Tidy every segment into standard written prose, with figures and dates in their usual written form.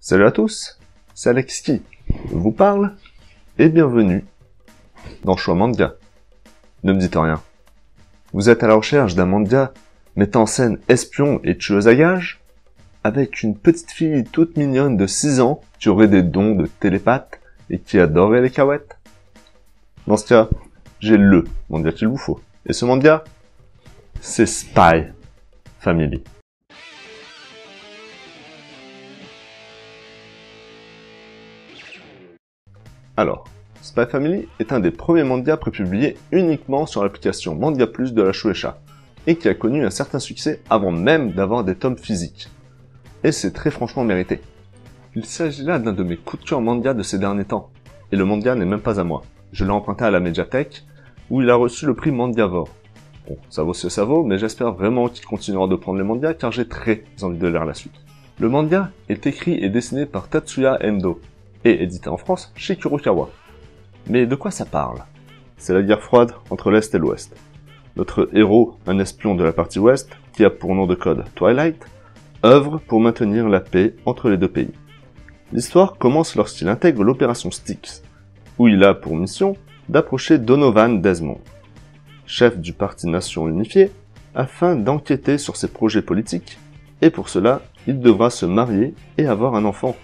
Salut à tous, c'est Alex qui vous parle, et bienvenue dans Choix Manga. Ne me dites rien. Vous êtes à la recherche d'un manga mettant en scène espion et tueuse à gages, avec une petite fille toute mignonne de 6 ans qui aurait des dons de télépathe et qui adorait les cahuètes? Dans ce cas, j'ai le manga qu'il vous faut. Et ce manga, c'est Spy Family. Alors, Spy Family est un des premiers mangas prépubliés uniquement sur l'application Manga Plus de la Shueisha, et qui a connu un certain succès avant même d'avoir des tomes physiques. Et c'est très franchement mérité. Il s'agit là d'un de mes coups de cœur manga de ces derniers temps, et le manga n'est même pas à moi. Je l'ai emprunté à la médiathèque, où il a reçu le prix Mangavore. Bon, ça vaut ce que ça vaut, mais j'espère vraiment qu'il continuera de prendre les mangas car j'ai très envie de lire la suite. Le manga est écrit et dessiné par Tatsuya Endo, et édité en France chez Kurokawa. Mais de quoi ça parle? C'est la guerre froide entre l'Est et l'Ouest. Notre héros, un espion de la partie Ouest, qui a pour nom de code Twilight, œuvre pour maintenir la paix entre les deux pays. L'histoire commence lorsqu'il intègre l'opération Styx, où il a pour mission d'approcher Donovan Desmond, chef du parti Nation Unifiée, afin d'enquêter sur ses projets politiques, et pour cela, il devra se marier et avoir un enfant,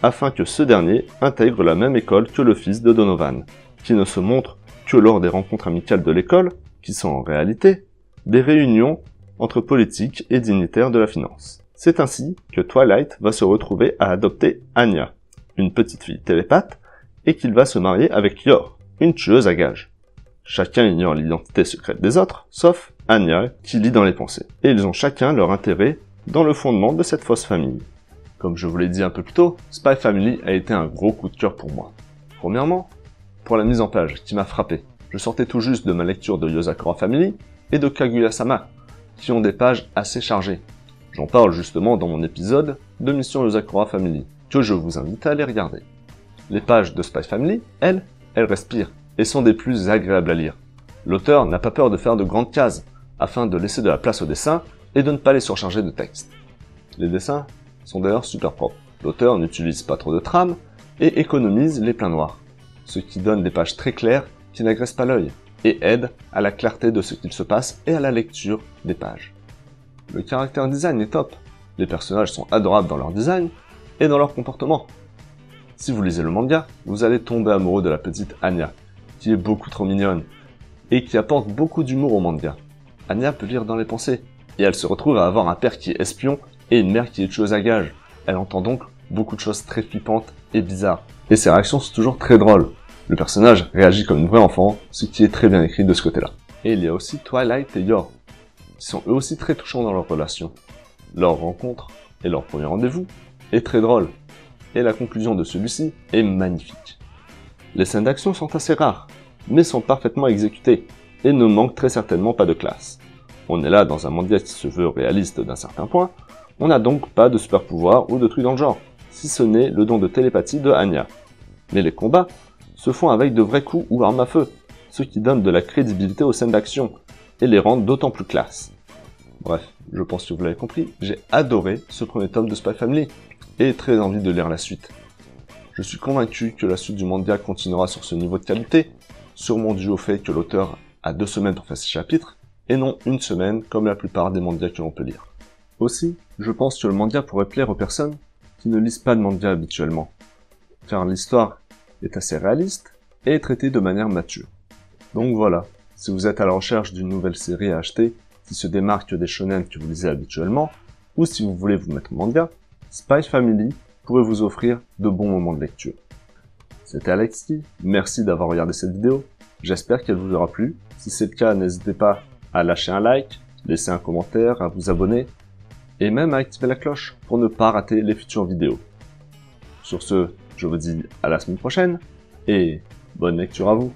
afin que ce dernier intègre la même école que le fils de Donovan, qui ne se montre que lors des rencontres amicales de l'école, qui sont en réalité des réunions entre politiques et dignitaires de la finance. C'est ainsi que Twilight va se retrouver à adopter Anya, une petite fille télépathe, et qu'il va se marier avec Yor, une tueuse à gages. Chacun ignore l'identité secrète des autres, sauf Anya qui lit dans les pensées, et ils ont chacun leur intérêt dans le fondement de cette fausse famille. Comme je vous l'ai dit un peu plus tôt, Spy Family a été un gros coup de cœur pour moi. Premièrement, pour la mise en page qui m'a frappé. Je sortais tout juste de ma lecture de Yozakura Family et de Kaguya-sama, qui ont des pages assez chargées. J'en parle justement dans mon épisode de Mission Yozakura Family, que je vous invite à aller regarder. Les pages de Spy Family, elles respirent et sont des plus agréables à lire. L'auteur n'a pas peur de faire de grandes cases, afin de laisser de la place aux dessins et de ne pas les surcharger de texte. Les dessins sont d'ailleurs super propres. L'auteur n'utilise pas trop de trames et économise les pleins noirs, ce qui donne des pages très claires qui n'agressent pas l'œil et aide à la clarté de ce qu'il se passe et à la lecture des pages. Le caractère design est top. Les personnages sont adorables dans leur design et dans leur comportement. Si vous lisez le manga, vous allez tomber amoureux de la petite Anya, qui est beaucoup trop mignonne et qui apporte beaucoup d'humour au manga. Anya peut lire dans les pensées et elle se retrouve à avoir un père qui est espion et une mère qui est tueuse à gages. Elle entend donc beaucoup de choses très flippantes et bizarres. Et ses réactions sont toujours très drôles. Le personnage réagit comme une vraie enfant, ce qui est très bien écrit de ce côté-là. Et il y a aussi Twilight et Yor, qui sont eux aussi très touchants dans leur relation. Leur rencontre et leur premier rendez-vous est très drôle. Et la conclusion de celui-ci est magnifique. Les scènes d'action sont assez rares, mais sont parfaitement exécutées, et ne manquent très certainement pas de classe. On est là dans un manga qui se veut réaliste d'un certain point, on n'a donc pas de super pouvoir ou de trucs dans le genre, si ce n'est le don de télépathie de Anya. Mais les combats se font avec de vrais coups ou armes à feu, ce qui donne de la crédibilité aux scènes d'action, et les rend d'autant plus classe. Bref, je pense que vous l'avez compris, j'ai adoré ce premier tome de Spy Family, et très envie de lire la suite. Je suis convaincu que la suite du manga continuera sur ce niveau de qualité, sûrement dû au fait que l'auteur a 2 semaines pour faire ses chapitres, et non 1 semaine comme la plupart des mangas que l'on peut lire. Aussi, je pense que le manga pourrait plaire aux personnes qui ne lisent pas de manga habituellement, car l'histoire est assez réaliste et est traitée de manière mature. Donc voilà, si vous êtes à la recherche d'une nouvelle série à acheter qui se démarque des shonen que vous lisez habituellement, ou si vous voulez vous mettre au manga, Spy Family pourrait vous offrir de bons moments de lecture. C'était Alexis, merci d'avoir regardé cette vidéo, j'espère qu'elle vous aura plu. Si c'est le cas, n'hésitez pas à lâcher un like, laisser un commentaire, à vous abonner, et même à activer la cloche pour ne pas rater les futures vidéos. Sur ce, je vous dis à la semaine prochaine, et bonne lecture à vous.